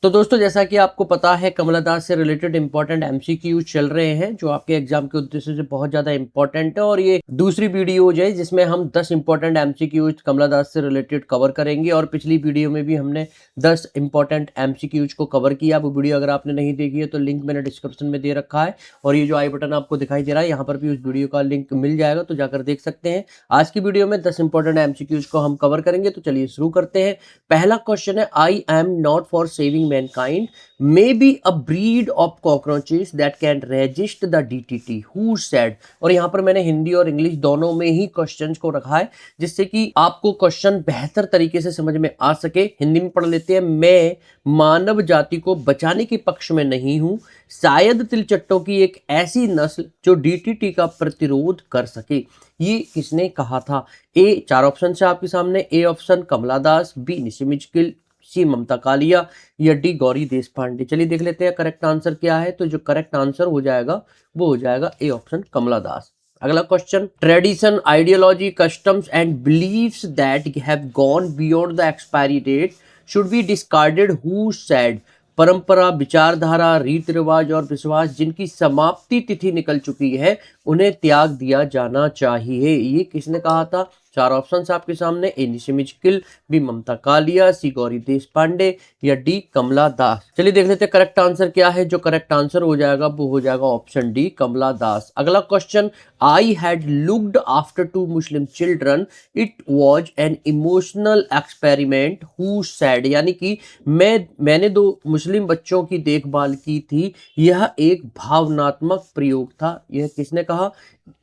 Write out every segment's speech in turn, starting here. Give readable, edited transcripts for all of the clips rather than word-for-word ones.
तो दोस्तों जैसा कि आपको पता है कमला दास से रिलेटेड इंपॉर्टेंट एमसीक्यूज चल रहे हैं जो आपके एग्जाम के उद्देश्य से बहुत ज्यादा इंपॉर्टेंट है और ये दूसरी वीडियो हो जाए जिसमें हम 10 इंपॉर्टेंट एमसीक्यूज कमला दास से रिलेटेड कवर करेंगे। और पिछली वीडियो में भी हमने 10 इंपॉर्टेंट एमसीक्यूज को कवर किया। वो वीडियो अगर आपने नहीं देखी है तो लिंक मैंने डिस्क्रिप्शन में दे रखा है और ये जो आई बटन आपको दिखाई दे रहा है यहाँ पर भी उस वीडियो का लिंक मिल जाएगा, तो जाकर देख सकते हैं। आज की वीडियो में 10 इंपॉर्टेंट एमसीक्यूज को हम कवर करेंगे, तो चलिए शुरू करते हैं। पहला क्वेश्चन है, I am not for saving Mankind may be a breed of cockroaches that can resist the DDT. Who said? और यहाँ पर मैंने हिंदी और इंग्लिश दोनों में ही क्वेश्चंस को रखा है जिससे कि आपको क्वेश्चन बेहतर तरीके से समझ में आ सके। हिंदी में पढ़ लेते हैं। मैं मानव जाति को बचाने के पक्ष में नहीं हूं, शायद तिलचट्टों की एक ऐसी नस्ल जो DDT का प्रतिरोध कर सके। ये किसने कहा था? ए, चार ऑप्शन है आपके सामने। A option Kamala Das, B निशिमिचकिल, सी ममता कालिया या डी गौरी देशपांडे। चलिए देख लेते हैं करेक्ट आंसर क्या है। तो जो करेक्ट आंसर हो जाएगा वो हो जाएगा ए ऑप्शन कमला दास। अगला question, tradition, ideology, customs and beliefs that have gone beyond the expiry date should be discarded. Who said? परंपरा, विचारधारा, रीति रिवाज और विश्वास जिनकी समाप्ति तिथि निकल चुकी है उन्हें त्याग दिया जाना चाहिए। ये किसने कहा था? चार ऑप्शन आपके सामने। ए निशिमिचकिल, बी ममता कालिया, सी गौरी देशपांडे या डी कमला दास। चलिए देख लेते हैं करेक्ट आंसर क्या है। जो करेक्ट आंसर हो जाएगा वो हो जाएगा ऑप्शन डी कमला दास। अगला question, I had looked after 2 Muslim children, it was an emotional experiment. Who said? यानी कि मैंने 2 मुस्लिम बच्चों की देखभाल की थी, यह एक भावनात्मक प्रयोग था। यह किसने कहा?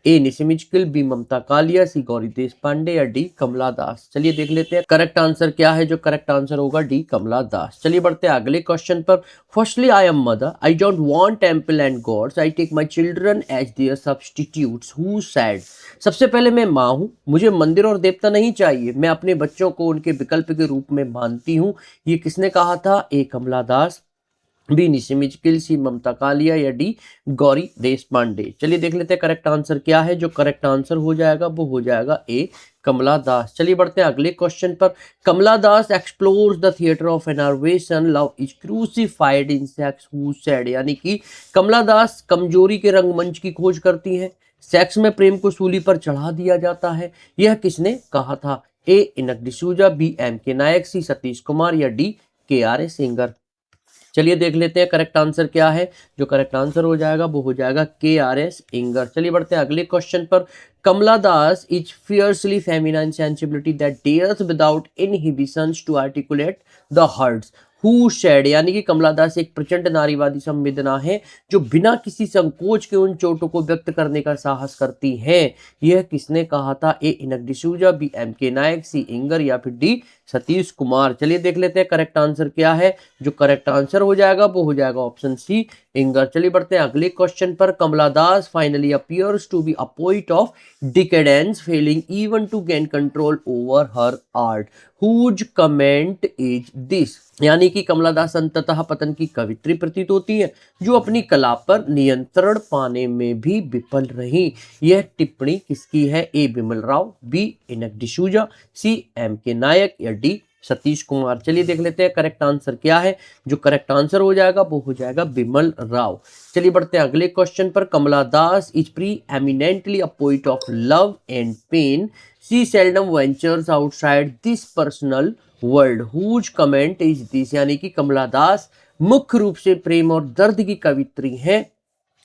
ए निशिमिचकिल, बी ममता कालिया, सी गौरी देशपांडे या डी कमला दास। चलिए देख लेते हैं करेक्ट आंसर क्या है। जो करेक्ट आंसर होगा डी कमला दास। चलिए बढ़ते हैं अगले क्वेश्चन पर। Firstly I am mother, I don't want temple and gods, I take my children as their substitutes. Who said? सबसे पहले मैं माँ हूँ, मुझे मंदिर और देवता नहीं चाहिए, मैं अपने बच्चों को उनके विकल्प के रूप में मानती हूँ। ये किसने कहा था? ए कमला दास, बी निशिमिचकिल, सी ममता कालिया या डी गौरी देशपांडे। चलिए देख लेते हैं करेक्ट आंसर क्या है। जो करेक्ट आंसर हो जाएगा वो हो जाएगा ए कमला दास। चलिए बढ़ते हैं अगले क्वेश्चन पर। Kamala Das explores the theatre of enervation, love is crucified in sex. Who said? यानी कि कमला दास कमजोरी के रंगमंच की खोज करती हैं, सेक्स में प्रेम को सूली पर चढ़ा दिया जाता है। यह किसने कहा था? ए इनक डिसूजा, बी एम के नायक, सी सतीश कुमार या डी के आर ए सिंगर। चलिए देख लेते हैं करेक्ट आंसर क्या है। जो करेक्ट आंसर हो जाएगा वो हो जाएगा के आर एस इंगर। चलिए बढ़ते हैं अगले क्वेश्चन पर। Kamala Das is fiercely feminine sensibility that dares without inhibitions to articulate the hurts. Who said? यानी कि कमला दास एक प्रचंड नारीवादी संवेदना है जो बिना किसी संकोच के उन चोटों को व्यक्त करने का साहस करती हैं। यह किसने कहा था? ए इनक डिसूजा, बी एम के नायक, सी इंगर या फिर डी सतीश कुमार। चलिए देख लेते हैं करेक्ट आंसर क्या है। जो करेक्ट आंसर हो जाएगा वो हो जाएगा ऑप्शन सी इंगर। चलिए बढ़ते हैं अगले क्वेश्चन पर। Kamala Das finally appears to be a poet of decadence, failing even to gain control over her art. Whose comment is this? यानी कि कमला दास अंततः पतन की कवित्री प्रतीत होती है जो अपनी कला पर नियंत्रण पाने में भी विफल रही। यह टिप्पणी किसकी है? A Bimal Rao, B Eunice D'Souza, C M K Nayak या डी सतीश कुमार। चलिए देख लेते हैं करेक्ट आंसर क्या है। जो करेक्ट आंसर हो जाएगा वो हो जाएगा बिमल राव। चलिए बढ़ते हैं अगले क्वेश्चन पर। Kamala Das is preeminently a poet of love and pain, she seldom ventures outside this personal world. Whose comment is this? यानी कि कमला दास मुख्य रूप से प्रेम और दर्द की कवित्री हैं,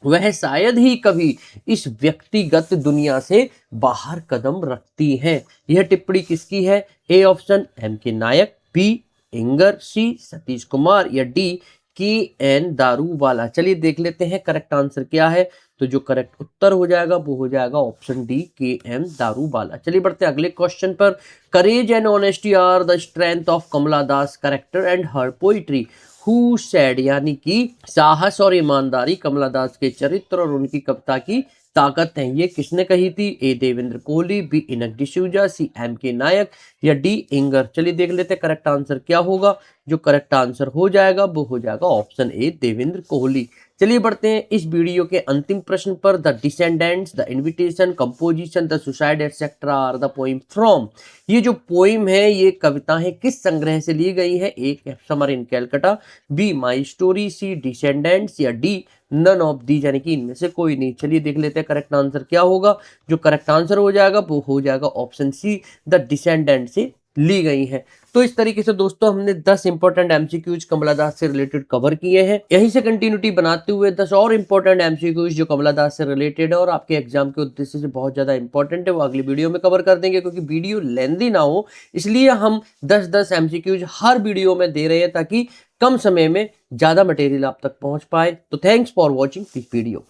वह शायद ही कभी इस व्यक्तिगत दुनिया से बाहर कदम रखती हैं। यह टिप्पणी किसकी है? A option M K Nayak, B Inger, सी सतीश कुमार या डी के एन दारूवाला। चलिए देख लेते हैं करेक्ट आंसर क्या है। तो जो करेक्ट उत्तर हो जाएगा वो हो जाएगा option D K M Daruwalla. चलिए बढ़ते हैं अगले क्वेश्चन पर। Courage and honesty are the strength of Kamala Das character and her poetry. Who said? यानी कि साहस और ईमानदारी कमला दास के चरित्र और उनकी कविता की ताकत है। ये किसने कही थी? A Devendra Kohli, B Eunice D'Souza, C M K Nayak या डी इंगर। चलिए देख लेते हैं करेक्ट आंसर क्या होगा। जो करेक्ट आंसर हो जाएगा वो हो जाएगा ऑप्शन ए देवेंद्र कोहली। चलिए बढ़ते हैं इस वीडियो के अंतिम प्रश्न पर। The descendants, the invitation, composition, the suicide etcetera are the poem from. ये जो पोइम है ये कविताएं किस संग्रह से ली गई है? A summer in Calcutta, B my story, C descendants, या डी नन ऑफ दी, यानी कि इनमें से कोई नहीं। चलिए देख लेते हैं करेक्ट आंसर क्या होगा। जो करेक्ट आंसर हो जाएगा वो हो जाएगा ऑप्शन सी, द डिसेंडेंट से ली गई है। तो इस तरीके से दोस्तों हमने 10 इंपॉर्टेंट एमसीक्यूज कमला दास से रिलेटेड कवर किए हैं। यहीं से कंटिन्यूटी बनाते हुए 10 और इंपॉर्टेंट एमसीक्यूज जो कमला दास से रिलेटेड है और आपके एग्जाम के उद्देश्य से बहुत ज्यादा इंपॉर्टेंट है, वो अगली वीडियो में कवर कर देंगे। क्योंकि वीडियो लेंदी ना हो इसलिए हम 10-10 एमसीक्यूज हर वीडियो में दे रहे हैं ताकि कम समय में ज्यादा मटेरियल आप तक पहुंच पाए। तो thanks for watching this video.